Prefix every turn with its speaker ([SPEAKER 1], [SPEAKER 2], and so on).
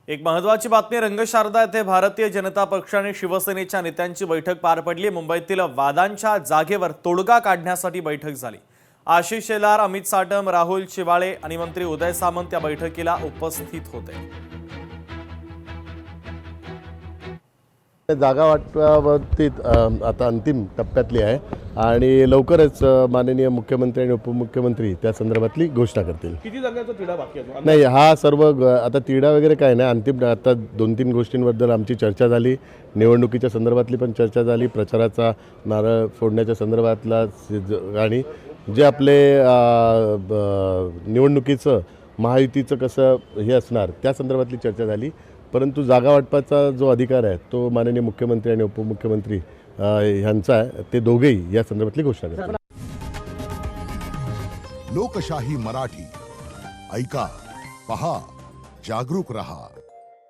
[SPEAKER 1] एक महत्त्वाची बातमी रंगशारदा येथे भारतीय जनता पक्ष आणि शिवसेनेच्या नेत्यांची बैठक पार पडली। मुंबईतील वादांच्या जागेवर तोडगा काढण्यासाठी बैठक झाली। आशिष शेलार, अमित साटम, राहुल चिवाळे आणि मंत्री उदय सामंत या बैठकीला उपस्थित होते।
[SPEAKER 2] जागा वाटपाबाबतीत आता अंतिम टप्प्यातली आहे आणि लवकरच माननीय मुख्यमंत्री आणि उपमुख्यमंत्री त्या संदर्भातली घोषणा करतील।
[SPEAKER 3] किती जागांचा तिढा बाकी आहे?
[SPEAKER 2] नाही, हा सर्व आता तिढा वगैरे काय नाही, अंतिम आता 2-3 गोष्टींबद्दल आमची चर्चा झाली। निवडणुकीच्या संदर्भातली पण चर्चा झाली, प्रचाराचा नारळ फोडण्याच्या संदर्भातला आणि जे आपले निवडणुकीचं महायुतीचं कसं हे असणार त्या संदर्भातली चर्चा झाली। परंतु जागा वाटपाचा जो अधिकार आहे तो माननीय मुख्यमंत्री आणि उपमुख्यमंत्री यांचा आहे, ते दोघेही या संदर्भातली घोषणा करतात।
[SPEAKER 4] लोकशाही मराठी ऐका, पहा, जागरूक रहा।